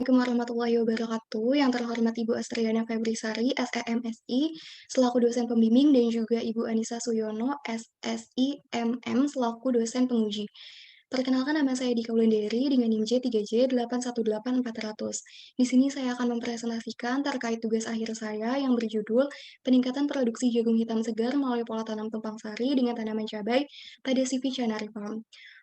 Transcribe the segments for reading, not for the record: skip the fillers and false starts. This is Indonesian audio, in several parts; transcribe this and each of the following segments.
Assalamualaikum warahmatullahi wabarakatuh. Yang terhormat Ibu Astriana Febrisari, SEMSI, selaku dosen pembimbing dan juga Ibu Anissa Suyono, SSI MM, selaku dosen penguji. Perkenalkan nama saya Dika Wulandari dengan NIM J3J818400. Di sini saya akan mempresentasikan terkait tugas akhir saya yang berjudul Peningkatan Produksi Jagung Hitam Segar melalui Pola Tanam Tumpang Sari dengan Tanaman Cabai pada CV Canary Farm.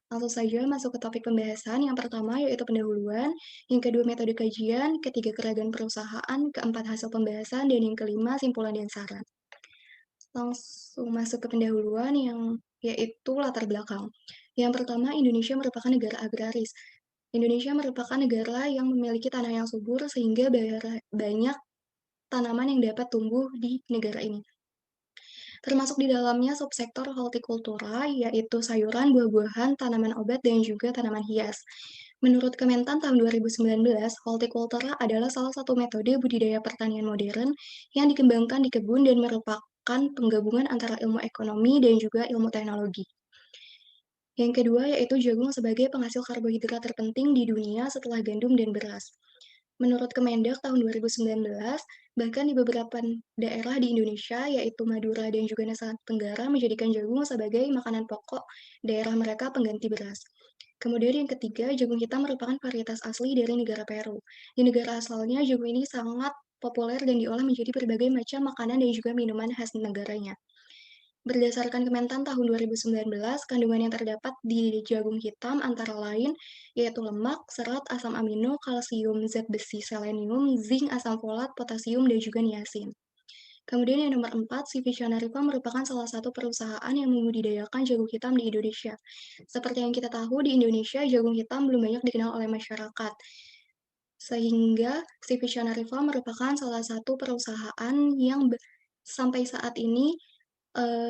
Langsung saja masuk ke topik pembahasan. Yang pertama yaitu pendahuluan, yang kedua metode kajian, ketiga keragaman perusahaan, keempat hasil pembahasan, dan yang kelima simpulan dan saran. Langsung masuk ke pendahuluan yang yaitu latar belakang. Yang pertama, Indonesia merupakan negara agraris. Indonesia merupakan negara yang memiliki tanah yang subur sehingga banyak tanaman yang dapat tumbuh di negara ini. Termasuk di dalamnya subsektor hortikultura, yaitu sayuran, buah-buahan, tanaman obat, dan juga tanaman hias. Menurut Kementan tahun 2019, hortikultura adalah salah satu metode budidaya pertanian modern yang dikembangkan di kebun dan merupakan penggabungan antara ilmu ekonomi dan juga ilmu teknologi. Yang kedua yaitu jagung sebagai penghasil karbohidrat terpenting di dunia setelah gandum dan beras. Menurut Kemendak tahun 2019, bahkan di beberapa daerah di Indonesia, yaitu Madura dan juga Nusa Tenggara, menjadikan jagung sebagai makanan pokok daerah mereka pengganti beras. Kemudian yang ketiga, jagung hitam merupakan varietas asli dari negara Peru. Di negara asalnya, jagung ini sangat populer dan diolah menjadi berbagai macam makanan dan juga minuman khas negaranya. Berdasarkan Kementan tahun 2019, kandungan yang terdapat di jagung hitam antara lain yaitu lemak, serat, asam amino, kalsium, zat besi, selenium, zinc, asam folat, potasium, dan juga niacin. Kemudian yang nomor 4, CV Canarifa merupakan salah satu perusahaan yang membudidayakan jagung hitam di Indonesia. Seperti yang kita tahu, di Indonesia jagung hitam belum banyak dikenal oleh masyarakat. Sehingga CV Canarifa merupakan salah satu perusahaan yang sampai saat ini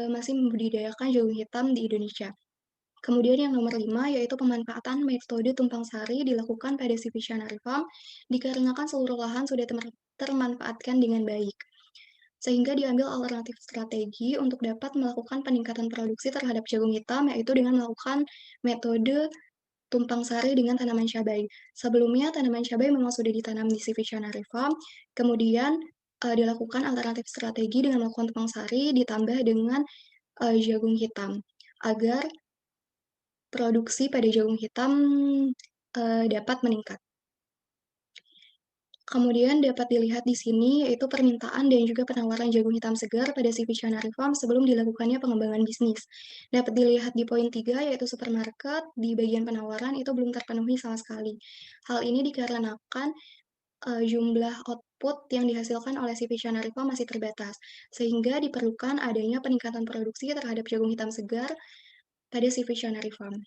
masih membudidayakan jagung hitam di Indonesia. Kemudian yang nomor 5 yaitu pemanfaatan metode tumpang sari dilakukan pada Canary Farm dikarenakan seluruh lahan sudah termanfaatkan dengan baik. Sehingga diambil alternatif strategi untuk dapat melakukan peningkatan produksi terhadap jagung hitam, yaitu dengan melakukan metode tumpang sari dengan tanaman cabai. Sebelumnya tanaman cabai memang sudah ditanam di Canary Farm, kemudian dilakukan alternatif strategi dengan melakukan tumpang sari ditambah dengan jagung hitam, agar produksi pada jagung hitam, dapat meningkat. Kemudian dapat dilihat di sini yaitu permintaan dan juga penawaran jagung hitam segar pada Canary Farm sebelum dilakukannya pengembangan bisnis. Dapat dilihat di poin 3 yaitu supermarket, di bagian penawaran itu belum terpenuhi sama sekali. Hal ini dikarenakan, jumlah output yang dihasilkan oleh Canary Farm masih terbatas, sehingga diperlukan adanya peningkatan produksi terhadap jagung hitam segar pada Canary Farm.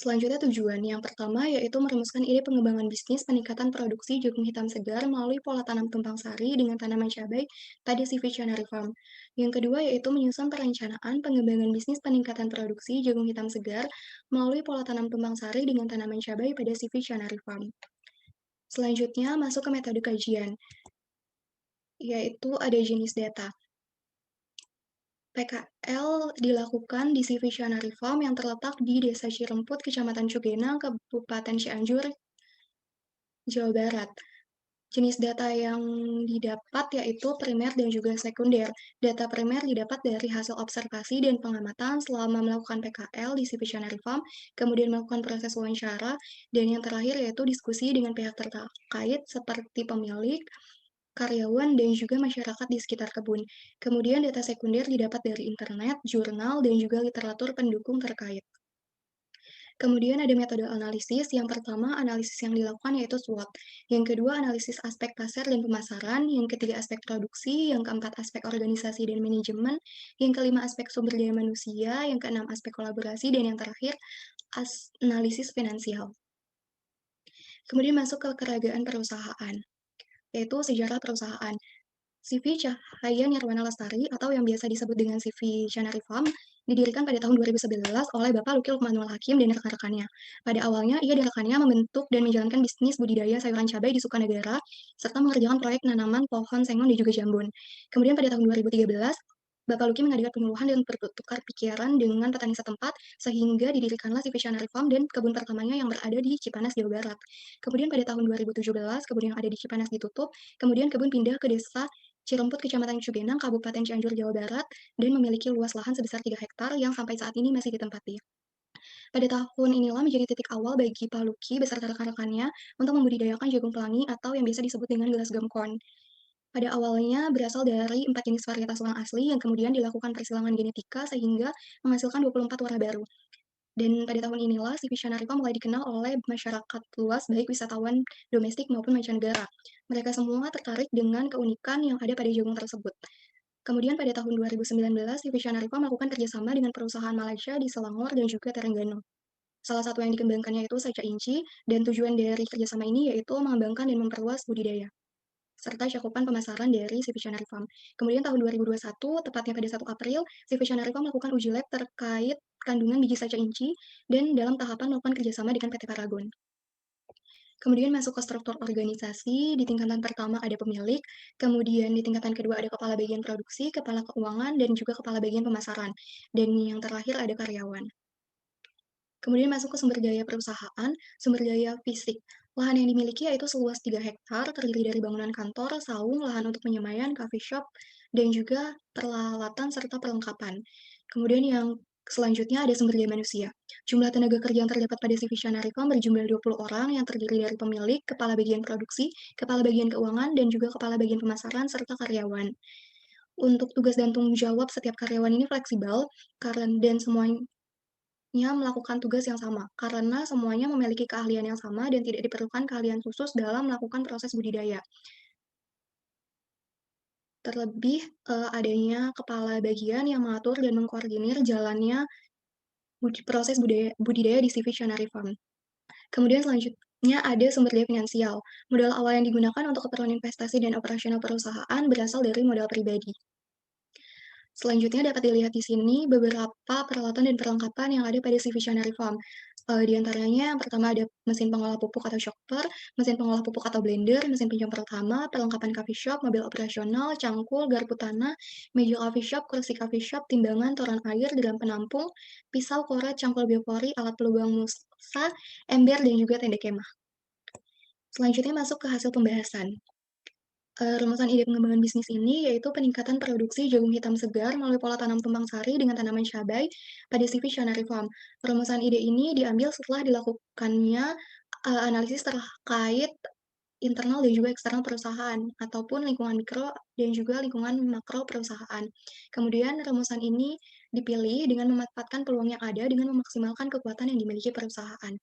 Selanjutnya tujuan. Yang pertama yaitu merumuskan ide pengembangan bisnis peningkatan produksi jagung hitam segar melalui pola tanam tumpang sari dengan tanaman cabai pada Canary Farm. Yang kedua yaitu menyusun perencanaan pengembangan bisnis peningkatan produksi jagung hitam segar melalui pola tanam tumpang sari dengan tanaman cabai pada Canary Farm. Selanjutnya masuk ke metode kajian, yaitu ada jenis data. PKL dilakukan di Canary Farm yang terletak di Desa Ciremput, Kecamatan Cugenang, Kabupaten Cianjur, Jawa Barat. Jenis data yang didapat yaitu primer dan juga sekunder. Data primer didapat dari hasil observasi dan pengamatan selama melakukan PKL di Canary Farm, kemudian melakukan proses wawancara, dan yang terakhir yaitu diskusi dengan pihak terkait seperti pemilik, karyawan, dan juga masyarakat di sekitar kebun. Kemudian data sekunder didapat dari internet, jurnal, dan juga literatur pendukung terkait. Kemudian ada metode analisis. Yang pertama, analisis yang dilakukan yaitu SWOT. Yang kedua, analisis aspek pasar dan pemasaran. Yang ketiga, aspek produksi. Yang keempat, aspek organisasi dan manajemen. Yang kelima, aspek sumber daya manusia. Yang keenam, aspek kolaborasi. Dan yang terakhir, analisis finansial. Kemudian masuk ke keragaan perusahaan, yaitu sejarah perusahaan. CV Cahaya Nirwana Lestari atau yang biasa disebut dengan CV Canary Farm didirikan pada tahun 2011 oleh Bapak Luki Lukmanul Hakim dan rekan-rekannya. Pada awalnya, ia dan rekannya membentuk dan menjalankan bisnis budidaya sayuran cabai di Sukanegara, serta mengerjakan proyek penanaman pohon sengon dan juga jambon. Kemudian pada tahun 2013, Bapak Luki mengadakan penyuluhan dan bertukar pikiran dengan petani setempat, sehingga didirikanlah si Visionary Farm dan kebun pertamanya yang berada di Cipanas, Jawa Barat. Kemudian pada tahun 2017, kebun yang ada di Cipanas ditutup, kemudian kebun pindah ke desa Ciremput, Kecamatan Cugenang, Kabupaten Cianjur, Jawa Barat, dan memiliki luas lahan sebesar 3 hektar yang sampai saat ini masih ditempati. Pada tahun inilah menjadi titik awal bagi Pak Luki beserta rekan-rekannya untuk membudidayakan jagung pelangi atau yang biasa disebut dengan gelas gum corn. Pada awalnya berasal dari 4 jenis varietas ulang asli yang kemudian dilakukan persilangan genetika sehingga menghasilkan 24 warna baru. Dan pada tahun inilah si Visionary Farm mulai dikenal oleh masyarakat luas baik wisatawan domestik maupun mancanegara. Mereka semua tertarik dengan keunikan yang ada pada jagung tersebut. Kemudian pada tahun 2019, si Visionary Farm melakukan kerjasama dengan perusahaan Malaysia di Selangor dan juga Terengganu. Salah satu yang dikembangkannya itu saca inci, dan tujuan dari kerjasama ini yaitu mengembangkan dan memperluas budidaya serta cakupan pemasaran dari si Visionary Farm. Kemudian tahun 2021, tepatnya pada 1 April, si Visionary Farm melakukan uji lab terkait kandungan biji saca inci dan dalam tahapan melakukan kerjasama dengan PT Paragon. Kemudian masuk ke struktur organisasi, di tingkatan pertama ada pemilik, kemudian di tingkatan kedua ada kepala bagian produksi, kepala keuangan, dan juga kepala bagian pemasaran. Dan yang terakhir ada karyawan. Kemudian masuk ke sumber daya perusahaan, sumber daya fisik. Lahan yang dimiliki yaitu seluas 3 hektar, terdiri dari bangunan kantor, saung, lahan untuk penyemaian, coffee shop, dan juga peralatan serta perlengkapan. Kemudian yang selanjutnya ada sumber daya manusia. Jumlah tenaga kerja yang terdapat pada si Visionary Farm berjumlah 20 orang yang terdiri dari pemilik, kepala bagian produksi, kepala bagian keuangan, dan juga kepala bagian pemasaran, serta karyawan. Untuk tugas dan tanggung jawab setiap karyawan ini fleksibel, karena dan semuanya melakukan tugas yang sama, karena semuanya memiliki keahlian yang sama dan tidak diperlukan keahlian khusus dalam melakukan proses budidaya. Terlebih, adanya kepala bagian yang mengatur dan mengkoordinir jalannya proses budidaya di si Visionary Farm. Kemudian selanjutnya ada sumber daya finansial. Modal awal yang digunakan untuk keperluan investasi dan operasional perusahaan berasal dari modal pribadi. Selanjutnya dapat dilihat di sini beberapa peralatan dan perlengkapan yang ada pada si Visionary Farm. Di antaranya yang pertama ada mesin pengolah pupuk atau chopper, mesin pengolah pupuk atau blender, mesin pencampur utama, perlengkapan coffee shop, mobil operasional, cangkul, garpu tanah, meja coffee shop, kursi coffee shop, timbangan, toren air, drum penampung, pisau, korek, cangkul biopori, alat peluang musa, ember, dan juga tenda kemah. Selanjutnya masuk ke hasil pembahasan. Rumusan ide pengembangan bisnis ini yaitu peningkatan produksi jagung hitam segar melalui pola tanam tumpang sari dengan tanaman cabai pada CV Visionary Farm. Rumusan ide ini diambil setelah dilakukannya analisis terkait internal dan juga eksternal perusahaan, ataupun lingkungan mikro dan juga lingkungan makro perusahaan. Kemudian rumusan ini dipilih dengan memanfaatkan peluang yang ada dengan memaksimalkan kekuatan yang dimiliki perusahaan.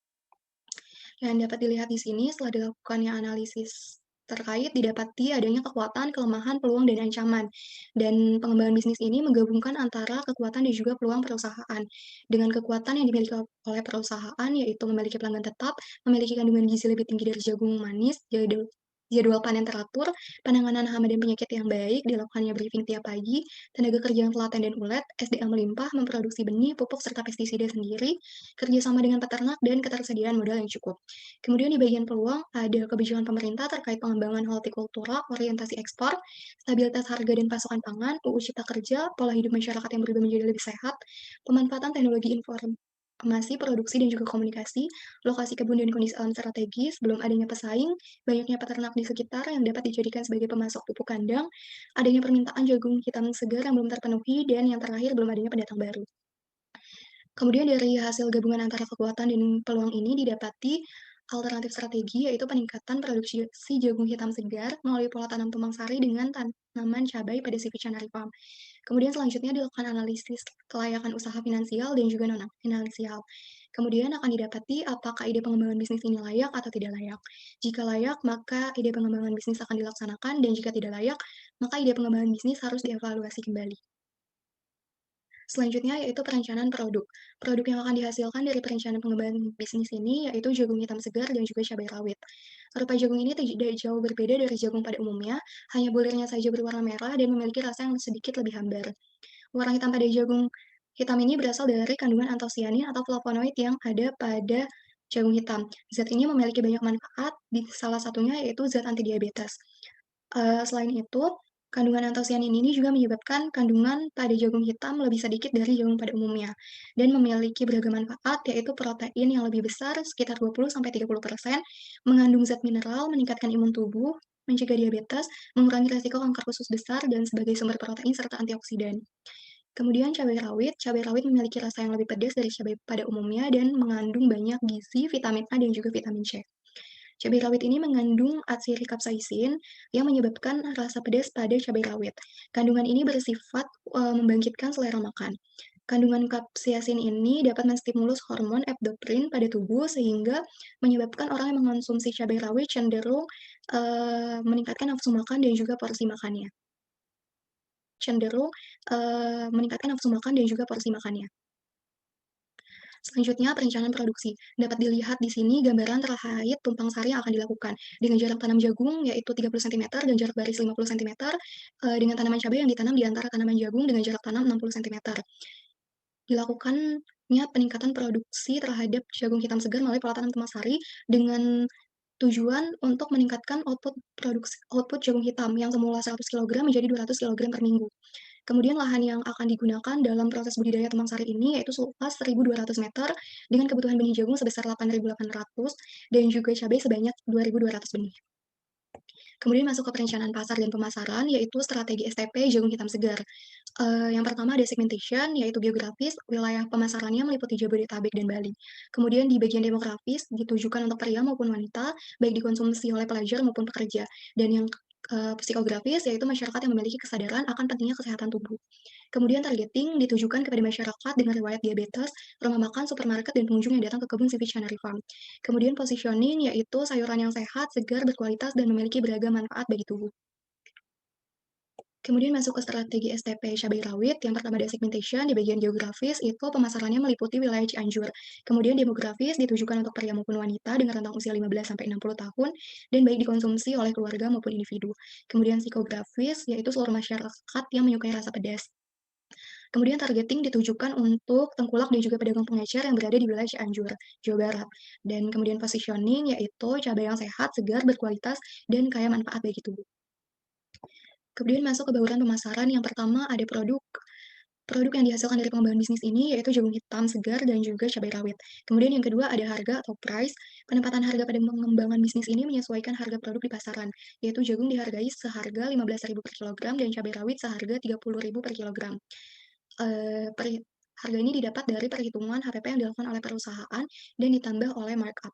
Yang dapat dilihat di sini setelah dilakukannya analisis terkait didapati adanya kekuatan, kelemahan, peluang, dan ancaman. Dan pengembangan bisnis ini menggabungkan antara kekuatan dan juga peluang perusahaan. Dengan kekuatan yang dimiliki oleh perusahaan, yaitu memiliki pelanggan tetap, memiliki kandungan gizi lebih tinggi dari jagung manis, jadwal panen teratur, penanganan hama dan penyakit yang baik, dilakukannya briefing tiap pagi, tenaga kerja yang telaten dan ulet, SDM melimpah, memproduksi benih, pupuk, serta pestisida sendiri, kerjasama dengan peternak, dan ketersediaan modal yang cukup. Kemudian di bagian peluang ada kebijakan pemerintah terkait pengembangan hortikultura, orientasi ekspor, stabilitas harga dan pasokan pangan, UU Cipta Kerja, pola hidup masyarakat yang berubah menjadi lebih sehat, pemanfaatan teknologi informasi, produksi, dan juga komunikasi, lokasi kebun dan kondisi alam strategis, belum adanya pesaing, banyaknya peternak di sekitar yang dapat dijadikan sebagai pemasok pupuk kandang, adanya permintaan jagung hitam segar yang belum terpenuhi, dan yang terakhir belum adanya pendatang baru. Kemudian dari hasil gabungan antara kekuatan dan peluang ini didapati alternatif strategi yaitu peningkatan produksi si jagung hitam segar melalui pola tanam tumpang sari dengan tanaman cabai pada si Visionary Farm. Kemudian selanjutnya dilakukan analisis kelayakan usaha finansial dan juga non-finansial. Kemudian akan didapati apakah ide pengembangan bisnis ini layak atau tidak layak. Jika layak, maka ide pengembangan bisnis akan dilaksanakan dan jika tidak layak, maka ide pengembangan bisnis harus dievaluasi kembali. Selanjutnya yaitu perencanaan produk. Produk yang akan dihasilkan dari perencanaan pengembangan bisnis ini yaitu jagung hitam segar dan juga cabai rawit. Rupa jagung ini tidak jauh berbeda dari jagung pada umumnya, hanya bulirnya saja berwarna merah dan memiliki rasa yang sedikit lebih hambar. Warna hitam pada jagung hitam ini berasal dari kandungan antosianin atau flavonoid yang ada pada jagung hitam. Zat ini memiliki banyak manfaat, di salah satunya yaitu zat antidiabetes. Selain itu, Kandungan antosianin ini juga menyebabkan kandungan pada jagung hitam lebih sedikit dari jagung pada umumnya dan memiliki beragam manfaat, yaitu protein yang lebih besar sekitar 20-30%, mengandung zat mineral, meningkatkan imun tubuh, mencegah diabetes, mengurangi resiko kanker usus besar, dan sebagai sumber protein serta antioksidan. Kemudian cabai rawit memiliki rasa yang lebih pedas dari cabai pada umumnya dan mengandung banyak gizi, vitamin A, dan juga vitamin C. Cabai rawit ini mengandung atsiri kapsaisin yang menyebabkan rasa pedas pada cabai rawit. Kandungan ini bersifat membangkitkan selera makan. Kandungan kapsaisin ini dapat menstimulus hormon epinefrin pada tubuh sehingga menyebabkan orang yang mengonsumsi cabai rawit cenderung meningkatkan nafsu makan dan juga porsi makannya. Cenderung meningkatkan nafsu makan dan juga porsi makannya. Selanjutnya, perencanaan produksi. Dapat dilihat di sini gambaran terkait tumpang sari yang akan dilakukan. Dengan jarak tanam jagung yaitu 30 cm dan jarak baris 50 cm, dengan tanaman cabai yang ditanam di antara tanaman jagung dengan jarak tanam 60 cm. Dilakukannya peningkatan produksi terhadap jagung hitam segar melalui pola tanam tumpang sari dengan tujuan untuk meningkatkan output jagung hitam yang semula 100 kilogram menjadi 200 kilogram per minggu. Kemudian lahan yang akan digunakan dalam proses budidaya tumpang sari ini yaitu seluas 1.200 meter dengan kebutuhan benih jagung sebesar 8.800 dan juga cabai sebanyak 2.200 benih. Kemudian masuk ke perencanaan pasar dan pemasaran yaitu strategi STP jagung hitam segar. Yang pertama ada segmentation yaitu geografis, wilayah pemasarannya meliputi Jabodetabek dan Bali. Kemudian di bagian demografis ditujukan untuk pria maupun wanita, baik dikonsumsi oleh pelajar maupun pekerja. Dan yang psikografis yaitu masyarakat yang memiliki kesadaran akan pentingnya kesehatan tubuh. Kemudian targeting ditujukan kepada masyarakat dengan riwayat diabetes, rumah makan, supermarket, dan pengunjung yang datang ke kebun Civic Farm. Kemudian positioning yaitu sayuran yang sehat, segar, berkualitas, dan memiliki beragam manfaat bagi tubuh. Kemudian masuk ke strategi STP cabai rawit, yang pertama ada segmentation, di bagian geografis itu pemasarannya meliputi wilayah Cianjur. Kemudian demografis ditujukan untuk pria maupun wanita dengan rentang usia 15-60 tahun dan baik dikonsumsi oleh keluarga maupun individu. Kemudian psikografis yaitu seluruh masyarakat yang menyukai rasa pedas. Kemudian targeting ditujukan untuk tengkulak dan juga pedagang pengecer yang berada di wilayah Cianjur, Jawa Barat. Dan kemudian positioning yaitu cabai yang sehat, segar, berkualitas, dan kaya manfaat bagi tubuh. Kemudian masuk ke bauran pemasaran, yang pertama ada produk. Produk yang dihasilkan dari pengembangan bisnis ini yaitu jagung hitam segar dan juga cabai rawit. Kemudian yang kedua ada harga atau price. Penempatan harga pada pengembangan bisnis ini menyesuaikan harga produk di pasaran, yaitu jagung dihargai seharga 15.000 per kilogram dan cabai rawit seharga 30.000 per kilogram. Harga ini didapat dari perhitungan HPP yang dilakukan oleh perusahaan dan ditambah oleh markup.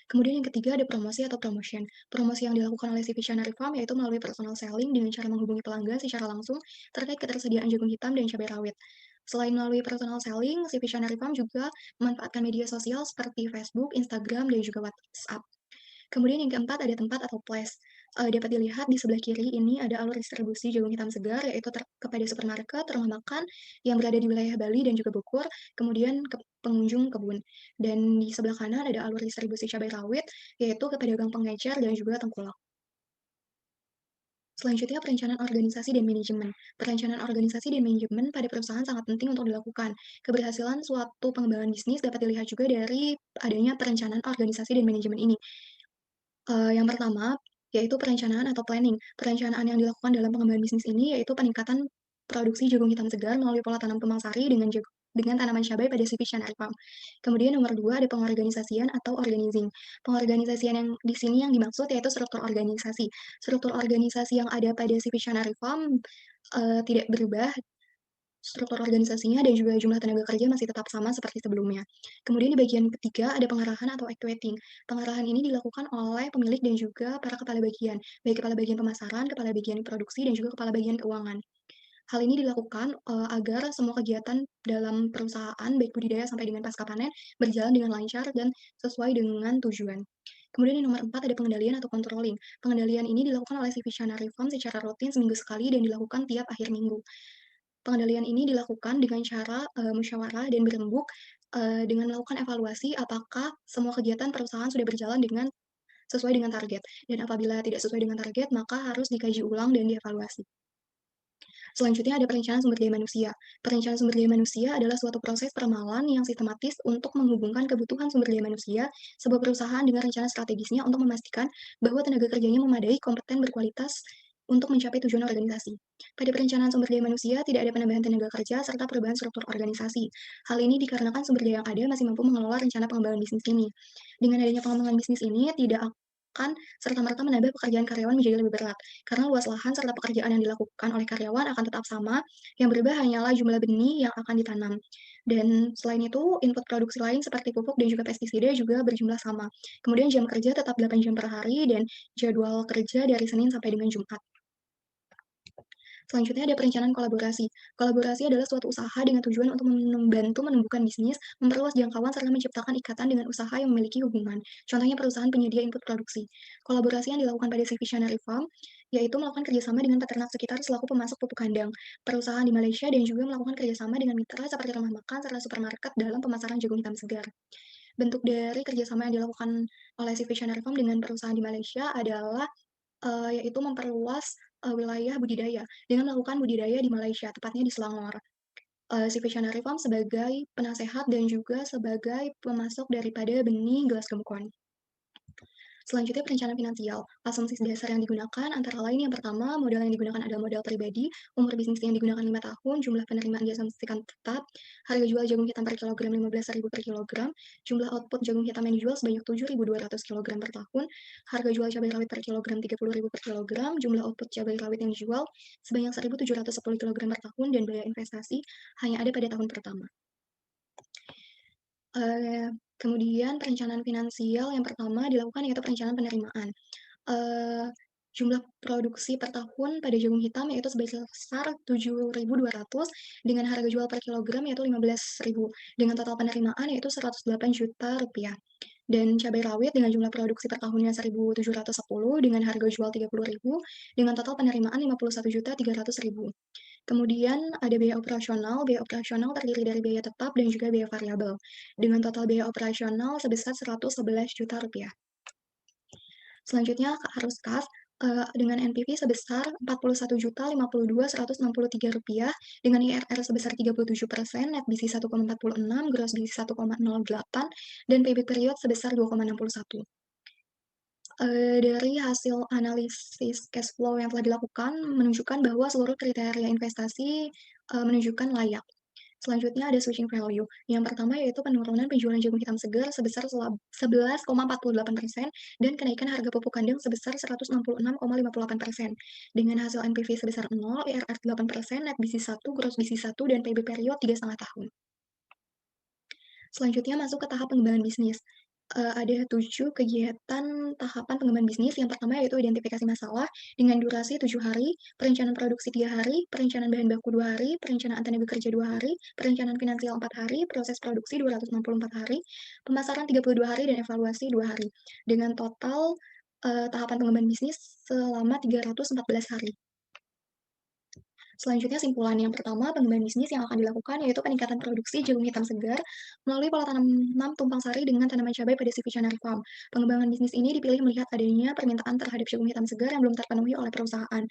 Kemudian yang ketiga ada promosi atau promotion. Promosi yang dilakukan oleh si Visionary Farm yaitu melalui personal selling dengan cara menghubungi pelanggan secara langsung terkait ketersediaan jagung hitam dan cabai rawit. Selain melalui personal selling, si Visionary Farm juga memanfaatkan media sosial seperti Facebook, Instagram, dan juga WhatsApp. Kemudian yang keempat ada tempat atau place. Dapat dilihat di sebelah kiri ini ada alur distribusi jagung hitam segar, yaitu kepada supermarket, rumah makan yang berada di wilayah Bali dan juga Bogor, kemudian ke pengunjung kebun. Dan di sebelah kanan ada alur distribusi cabai rawit, yaitu ke pedagang pengecer dan juga tengkulak. Selanjutnya perencanaan organisasi dan manajemen. Perencanaan organisasi dan manajemen pada perusahaan sangat penting untuk dilakukan. Keberhasilan suatu pengembangan bisnis dapat dilihat juga dari adanya perencanaan organisasi dan manajemen ini. Yang pertama, yaitu perencanaan atau planning. Perencanaan yang dilakukan dalam pengembangan bisnis ini yaitu peningkatan produksi jagung hitam segar melalui pola tanam tumpang sari dengan tanaman cabai pada CV Chanari Farm. Kemudian nomor 2 ada pengorganisasian atau organizing. Pengorganisasian yang di sini yang dimaksud yaitu struktur organisasi. Struktur organisasi yang ada pada CV Chanari Farm, tidak berubah. Struktur organisasinya dan juga jumlah tenaga kerja masih tetap sama seperti sebelumnya. Kemudian di bagian ketiga ada pengarahan atau actuating. Pengarahan ini dilakukan oleh pemilik dan juga para kepala bagian, baik kepala bagian pemasaran, kepala bagian produksi, dan juga kepala bagian keuangan. Hal ini dilakukan agar semua kegiatan dalam perusahaan, baik budidaya sampai dengan pasca panen, berjalan dengan lancar dan sesuai dengan tujuan. Kemudian yang nomor 4 ada pengendalian atau controlling. Pengendalian ini dilakukan oleh si Visionary Farm secara rutin seminggu sekali dan dilakukan tiap akhir minggu. Pengendalian ini dilakukan dengan cara, musyawarah dan berembuk, dengan melakukan evaluasi apakah semua kegiatan perusahaan sudah berjalan sesuai dengan target, dan apabila tidak sesuai dengan target, maka harus dikaji ulang dan dievaluasi. Selanjutnya ada perencanaan sumber daya manusia. Perencanaan sumber daya manusia adalah suatu proses peramalan yang sistematis untuk menghubungkan kebutuhan sumber daya manusia sebuah perusahaan dengan rencana strategisnya untuk memastikan bahwa tenaga kerjanya memadai, kompeten, berkualitas, untuk mencapai tujuan organisasi. Pada perencanaan sumber daya manusia, tidak ada penambahan tenaga kerja serta perubahan struktur organisasi. Hal ini dikarenakan sumber daya yang ada masih mampu mengelola rencana pengembangan bisnis ini. Dengan adanya pengembangan bisnis ini, tidak akan serta-merta menambah pekerjaan karyawan menjadi lebih berat, karena luas lahan serta pekerjaan yang dilakukan oleh karyawan akan tetap sama, yang berubah hanyalah jumlah benih yang akan ditanam. Dan selain itu, input produksi lain seperti pupuk dan juga pestisida juga berjumlah sama. Kemudian jam kerja tetap 8 jam per hari dan jadwal kerja dari Senin sampai dengan Jumat. Selanjutnya ada perencanaan kolaborasi. Kolaborasi adalah suatu usaha dengan tujuan untuk membantu menumbuhkan bisnis, memperluas jangkauan, serta menciptakan ikatan dengan usaha yang memiliki hubungan. Contohnya perusahaan penyedia input produksi. Kolaborasi yang dilakukan pada Visionary Farm, yaitu melakukan kerjasama dengan peternak sekitar selaku pemasok pupuk kandang, perusahaan di Malaysia, dan juga melakukan kerjasama dengan mitra seperti rumah makan serta supermarket dalam pemasaran jagung hitam segar. Bentuk dari kerjasama yang dilakukan oleh Visionary Farm dengan perusahaan di Malaysia adalah yaitu memperluas, wilayah budidaya dengan melakukan budidaya di Malaysia, tepatnya di Selangor. Si Visionary Farm sebagai penasehat dan juga sebagai pemasok daripada benih gelas gemukon. Selanjutnya perencanaan finansial. Asumsi dasar yang digunakan antara lain yang pertama, modal yang digunakan adalah modal pribadi, umur bisnis yang digunakan 5 tahun, jumlah penerimaan diasumsikan tetap, harga jual jagung hitam per kilogram 15.000 per kilogram, jumlah output jagung hitam yang dijual sebanyak 7.200 kilogram per tahun, harga jual cabai rawit per kilogram 30.000 per kilogram, jumlah output cabai rawit yang dijual sebanyak 1.710 kilogram per tahun, dan biaya investasi hanya ada pada tahun pertama. Kemudian perencanaan finansial yang pertama dilakukan yaitu perencanaan penerimaan. Eee, Jumlah produksi per tahun pada jagung hitam yaitu sebesar 7.200 dengan harga jual per kilogram yaitu 15.000 dengan total penerimaan yaitu 108 juta rupiah. Dan cabai rawit dengan jumlah produksi per tahunnya 1.710 dengan harga jual 30.000 dengan total penerimaan 51.300.000. Kemudian ada biaya operasional terdiri dari biaya tetap dan juga biaya variabel, dengan total biaya operasional sebesar 111 juta rupiah. Selanjutnya harus kas, dengan NPV sebesar Rp41.052.163 dengan IRR sebesar 37%, net BISI 1,46, gross BISI 1,08, dan payback period sebesar 2,61. Dari hasil analisis cash flow yang telah dilakukan menunjukkan bahwa seluruh kriteria investasi, menunjukkan layak. Selanjutnya ada switching value. Yang pertama yaitu penurunan penjualan jagung hitam segar sebesar 11,48% dan kenaikan harga pupuk kandang sebesar 166,58%. Dengan hasil NPV sebesar 0, IRR 8%, net BISI 1, gross BISI 1, dan PB period 3,5 tahun. Selanjutnya masuk ke tahap pengembangan bisnis. Ada 7 kegiatan tahapan pengembangan bisnis. Yang pertama yaitu identifikasi masalah dengan durasi 7 hari, perencanaan produksi 3 hari, perencanaan bahan baku 2 hari, perencanaan tenaga kerja 2 hari, perencanaan finansial 4 hari, proses produksi 264 hari, pemasaran 32 hari, dan evaluasi 2 hari. Dengan total, tahapan pengembangan bisnis selama 314 hari. Selanjutnya simpulan, yang pertama pengembangan bisnis yang akan dilakukan yaitu peningkatan produksi jagung hitam segar melalui pola tanam tumpang sari dengan tanaman cabai pada Visionary Farm. Pengembangan bisnis ini dipilih melihat adanya permintaan terhadap jagung hitam segar yang belum terpenuhi oleh perusahaan,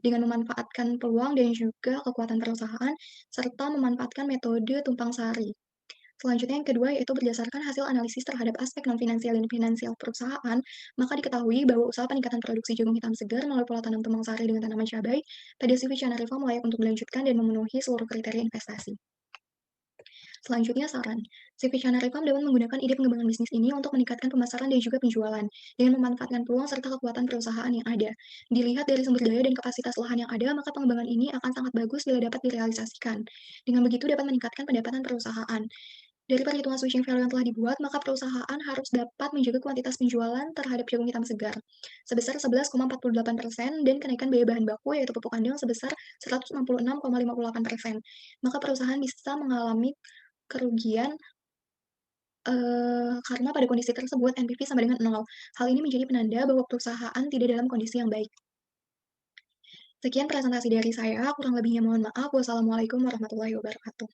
dengan memanfaatkan peluang dan juga kekuatan perusahaan, serta memanfaatkan metode tumpang sari. Selanjutnya yang kedua yaitu berdasarkan hasil analisis terhadap aspek non-finansial dan finansial perusahaan, maka diketahui bahwa usaha peningkatan produksi jagung hitam segar melalui pola tanam tumpang sari dengan tanaman cabai pada Visionary Farm layak untuk dilanjutkan dan memenuhi seluruh kriteria investasi. Selanjutnya saran, Visionary Farm dapat menggunakan ide pengembangan bisnis ini untuk meningkatkan pemasaran dan juga penjualan, dengan memanfaatkan peluang serta kekuatan perusahaan yang ada. Dilihat dari sumber daya dan kapasitas lahan yang ada, maka pengembangan ini akan sangat bagus bila dapat direalisasikan. Dengan begitu dapat meningkatkan pendapatan perusahaan. Dari perhitungan switching value yang telah dibuat, maka perusahaan harus dapat menjaga kuantitas penjualan terhadap jagung hitam segar sebesar 11,48% dan kenaikan biaya bahan baku yaitu pupuk kandang sebesar 166,58%. Maka perusahaan bisa mengalami kerugian karena pada kondisi tersebut NPV sama dengan 0. Hal ini menjadi penanda bahwa perusahaan tidak dalam kondisi yang baik. Sekian presentasi dari saya, kurang lebihnya mohon maaf. Wassalamualaikum warahmatullahi wabarakatuh.